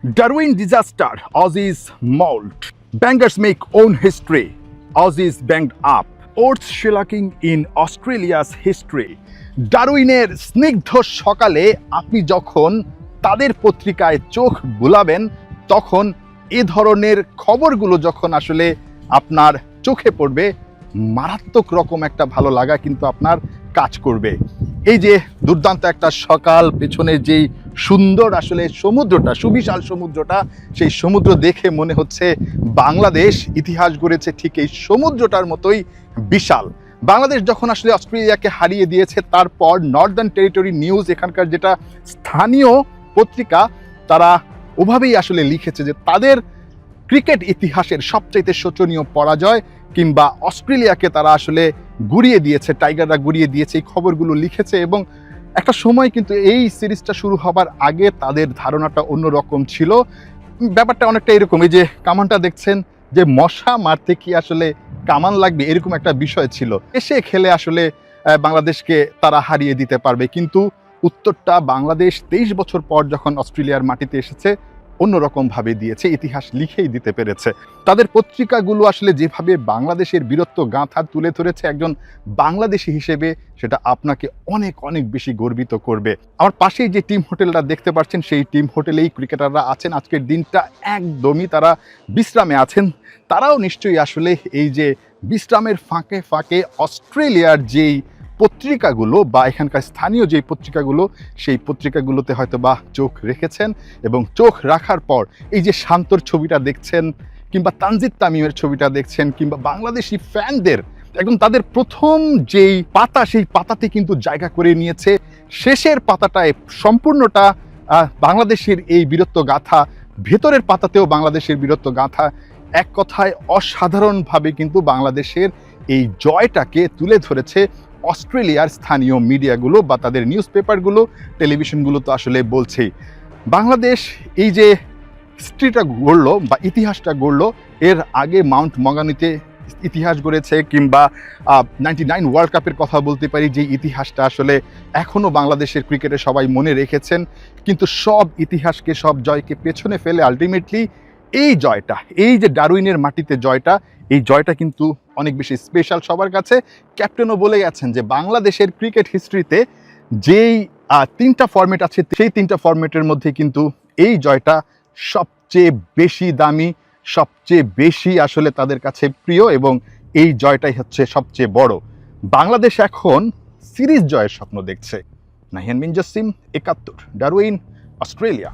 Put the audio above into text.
Darwin disaster, Aussies mauled. Bankers make own history, Aussies banked up. Earth shellacking in Australia's history. ডারউইনের স্নিগ্ধ সকালে আপনি যখন তাদের পত্রিকায় চোখ বুলাবেন তখন এ ধরনের খবরগুলো যখন আসলে আপনার চোখে পড়বে মারাত্মক রকম একটা ভালো লাগা কিন্তু আপনার কাজ করবে। এই যে দুর্দান্ত একটা সকাল, পেছনে যেই সুন্দর আসলে সমুদ্রটা, সুবিশাল সমুদ্রটা, সেই সমুদ্র দেখে মনে হচ্ছে বাংলাদেশ ইতিহাস গড়েছে ঠিক এই সমুদ্রটার মতোই বিশাল। বাংলাদেশ যখন আসলে অস্ট্রেলিয়াকে হারিয়ে দিয়েছে তারপর নর্দার্ন টেরিটরি নিউজ, এখানকার যেটা স্থানীয় পত্রিকা, তারা ওভাবেই আসলে লিখেছে যে তাদের ক্রিকেট ইতিহাসের সবচাইতে শোচনীয় পরাজয়, কিংবা অস্ট্রেলিয়াকে তারা আসলে গুড়িয়ে দিয়েছে, টাইগাররা গুড়িয়ে দিয়েছে, এই খবরগুলো লিখেছে। এবং একটা সময় কিন্তু এই সিরিজটা শুরু হবার আগে তাদের ধারণাটা অন্যরকম ছিল। ব্যাপারটা অনেকটা এরকম, এই যে কামানটা দেখছেন, যে মশা মারতে কি আসলে কামান লাগবে, এরকম একটা বিষয় ছিল। এসে খেলে আসলে বাংলাদেশকে তারা হারিয়ে দিতে পারবে, কিন্তু উত্তরটা বাংলাদেশ 23 বছর পর যখন অস্ট্রেলিয়ার মাটিতে এসেছে অন্যরকম ভাবে দিয়েছে, ইতিহাস লিখেই দিতে পেরেছে। তাদের পত্রিকাগুলো আসলে যেভাবে বাংলাদেশের বীরত্ব গাঁথা তুলে ধরেছে একজন বাংলাদেশি হিসেবে, সেটা আপনাকে অনেক অনেক বেশি গর্বিত করবে। আমার পাশেই যে টিম হোটেলটা দেখতে পাচ্ছেন, সেই টিম হোটেলেই ক্রিকেটাররা আছেন। আজকের দিনটা একদমই তারা বিশ্রামে আছেন। তারাও নিশ্চয়ই আসলে এই যে বিশ্রামের ফাঁকে ফাঁকে অস্ট্রেলিয়ার যেই পত্রিকাগুলো বা এখানকার স্থানীয় যেই পত্রিকাগুলো, সেই পত্রিকাগুলোতে হয়তো বা চোখ রেখেছেন। এবং চোখ রাখার পর এই যে শান্তর ছবিটা দেখছেন, কিংবা তানজিদ তামিমের ছবিটা দেখছেন, কিংবা বাংলাদেশি ফ্যানদের একদম তাদের প্রথম যেই পাতা, সেই পাতাতে কিন্তু জায়গা করে নিয়েছে। শেষের পাতাটায় সম্পূর্ণটা বাংলাদেশের এই বীরত্ব গাথা, ভেতরের পাতাতেও বাংলাদেশের বীরত্ব গাথা। এক কথায় অসাধারণভাবে কিন্তু বাংলাদেশের এই জয়টাকে তুলে ধরেছে অস্ট্রেলিয়ার স্থানীয় মিডিয়াগুলো বা তাদের নিউজ পেপারগুলো, টেলিভিশনগুলো তো আসলে বলছেই। বাংলাদেশ এই যে হিস্ট্রিটা গড়লো বা ইতিহাসটা গড়লো, এর আগে মাউন্ট মগানিতে ইতিহাস গড়েছে, কিংবা 99 ওয়ার্ল্ড কাপের কথা বলতে পারি, যে ইতিহাসটা আসলে এখনও বাংলাদেশের ক্রিকেটে সবাই মনে রেখেছেন। কিন্তু সব ইতিহাসকে, সব জয়কে পেছনে ফেলে আলটিমেটলি এই জয়টা, এই যে ডারউইনের মাটিতে জয়টা, এই জয়টা কিন্তু অনেক বেশি স্পেশাল সবার কাছে। ক্যাপ্টেনও বলে গেছেন যে বাংলাদেশের ক্রিকেট হিস্ট্রিতে যেই 3টা ফরম্যাট আছে, সেই 3টা ফরম্যাটের মধ্যে কিন্তু এই জয়টা সবচেয়ে বেশি দামি, সবচেয়ে বেশি আসলে তাদের কাছে প্রিয়, এবং এই জয়টাই হচ্ছে সবচেয়ে বড়। বাংলাদেশ এখন সিরিজ জয়ের স্বপ্ন দেখছে। নাহিয়ান বিন জসিম, 71, ডারউইন, অস্ট্রেলিয়া।